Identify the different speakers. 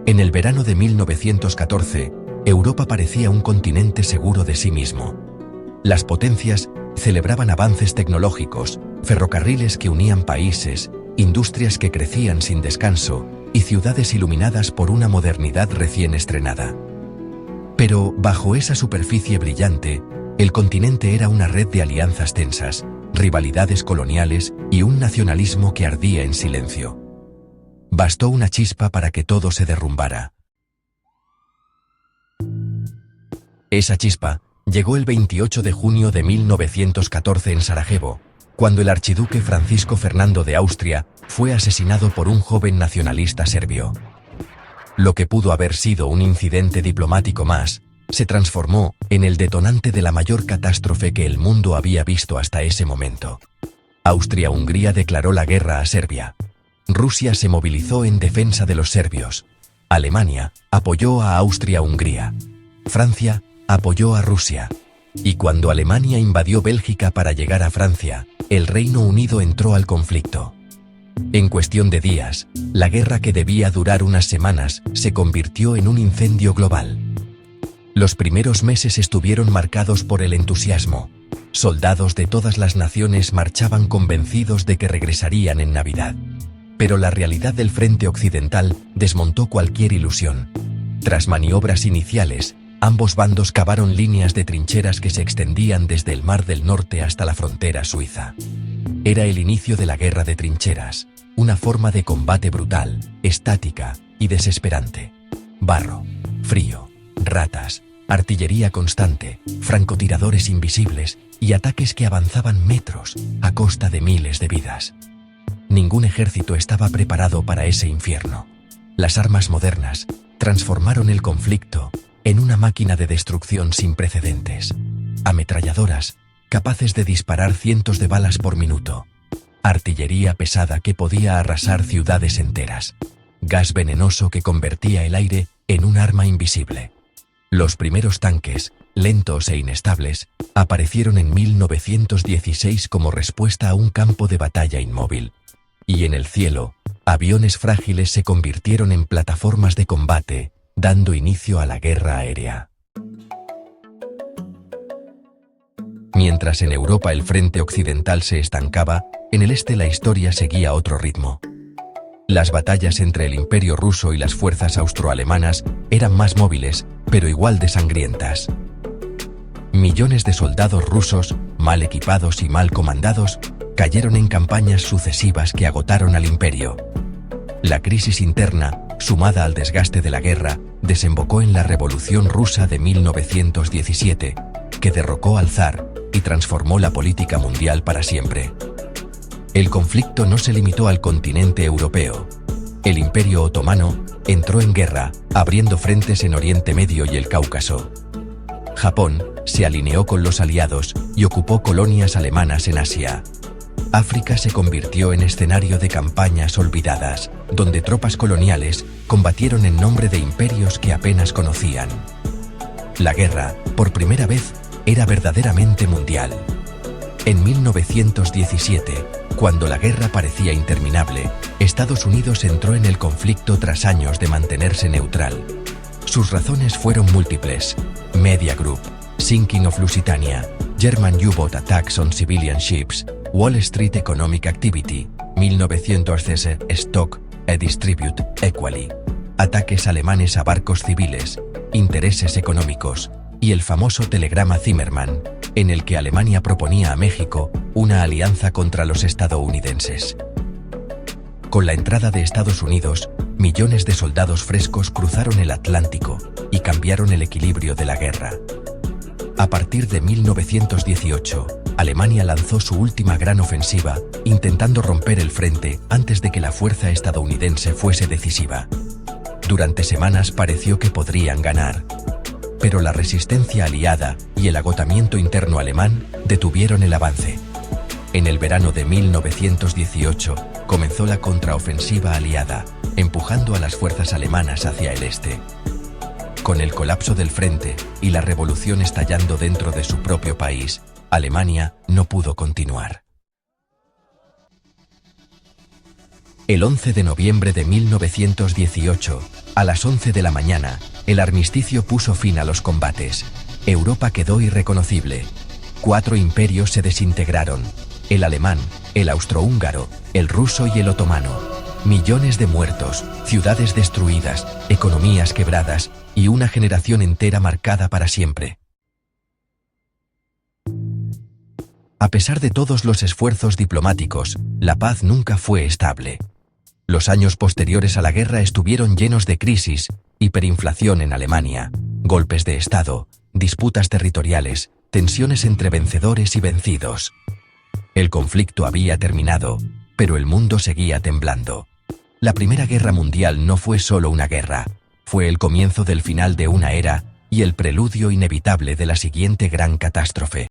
Speaker 1: En el verano de 1914, Europa parecía un continente seguro de sí mismo. Las potencias celebraban avances tecnológicos, ferrocarriles que unían países, industrias que crecían sin descanso y ciudades iluminadas por una modernidad recién estrenada. Pero, bajo esa superficie brillante, el continente era una red de alianzas tensas, rivalidades coloniales y un nacionalismo que ardía en silencio. Bastó una chispa para que todo se derrumbara. Esa chispa llegó el 28 de junio de 1914 en Sarajevo, cuando el archiduque Francisco Fernando de Austria fue asesinado por un joven nacionalista serbio. Lo que pudo haber sido un incidente diplomático más, se transformó en el detonante de la mayor catástrofe que el mundo había visto hasta ese momento. Austria-Hungría declaró la guerra a Serbia. Rusia se movilizó en defensa de los serbios. Alemania apoyó a Austria-Hungría. Francia apoyó a Rusia. Y cuando Alemania invadió Bélgica para llegar a Francia, el Reino Unido entró al conflicto. En cuestión de días, la guerra que debía durar unas semanas se convirtió en un incendio global. Los primeros meses estuvieron marcados por el entusiasmo. Soldados de todas las naciones marchaban convencidos de que regresarían en Navidad. Pero la realidad del frente occidental desmontó cualquier ilusión. Tras maniobras iniciales, ambos bandos cavaron líneas de trincheras que se extendían desde el Mar del Norte hasta la frontera suiza. Era el inicio de la guerra de trincheras, una forma de combate brutal, estática y desesperante. Barro, frío, ratas, artillería constante, francotiradores invisibles y ataques que avanzaban metros a costa de miles de vidas. Ningún ejército estaba preparado para ese infierno. Las armas modernas transformaron el conflicto en una máquina de destrucción sin precedentes. Ametralladoras capaces de disparar cientos de balas por minuto. Artillería pesada que podía arrasar ciudades enteras. Gas venenoso que convertía el aire en un arma invisible. Los primeros tanques, lentos e inestables, aparecieron en 1916 como respuesta a un campo de batalla inmóvil. Y en el cielo, aviones frágiles se convirtieron en plataformas de combate, dando inicio a la guerra aérea. Mientras en Europa el frente occidental se estancaba, en el este la historia seguía otro ritmo. Las batallas entre el Imperio ruso y las fuerzas austroalemanas eran más móviles, pero igual de sangrientas. Millones de soldados rusos, mal equipados y mal comandados, cayeron en campañas sucesivas que agotaron al imperio. La crisis interna, sumada al desgaste de la guerra, desembocó en la Revolución Rusa de 1917, que derrocó al zar y transformó la política mundial para siempre. El conflicto no se limitó al continente europeo. El Imperio Otomano entró en guerra, abriendo frentes en Oriente Medio y el Cáucaso. Japón se alineó con los aliados y ocupó colonias alemanas en Asia. África se convirtió en escenario de campañas olvidadas, donde tropas coloniales combatieron en nombre de imperios que apenas conocían. La guerra, por primera vez, era verdaderamente mundial. En 1917, cuando la guerra parecía interminable, Estados Unidos entró en el conflicto tras años de mantenerse neutral. Sus razones fueron múltiples: Media Group, Sinking of Lusitania, German U-Boat Attacks on Civilian Ships, Wall Street Economic Activity, 1913, Stock and Distribute Equally, ataques alemanes a barcos civiles, intereses económicos, y el famoso telegrama Zimmermann, en el que Alemania proponía a México una alianza contra los estadounidenses. Con la entrada de Estados Unidos, millones de soldados frescos cruzaron el Atlántico y cambiaron el equilibrio de la guerra. A partir de 1918, Alemania lanzó su última gran ofensiva, intentando romper el frente antes de que la fuerza estadounidense fuese decisiva. Durante semanas pareció que podrían ganar, pero la resistencia aliada y el agotamiento interno alemán detuvieron el avance. En el verano de 1918 comenzó la contraofensiva aliada, empujando a las fuerzas alemanas hacia el este. Con el colapso del frente y la revolución estallando dentro de su propio país, Alemania no pudo continuar. El 11 de noviembre de 1918, A las 11 de la mañana, el armisticio puso fin a los combates. Europa quedó irreconocible. 4 imperios se desintegraron: el alemán, el austrohúngaro, el ruso y el otomano. Millones de muertos, ciudades destruidas, economías quebradas y una generación entera marcada para siempre. A pesar de todos los esfuerzos diplomáticos, la paz nunca fue estable. Los años posteriores a la guerra estuvieron llenos de crisis, hiperinflación en Alemania, golpes de Estado, disputas territoriales, tensiones entre vencedores y vencidos. El conflicto había terminado, pero el mundo seguía temblando. La Primera Guerra Mundial no fue solo una guerra, fue el comienzo del final de una era y el preludio inevitable de la siguiente gran catástrofe.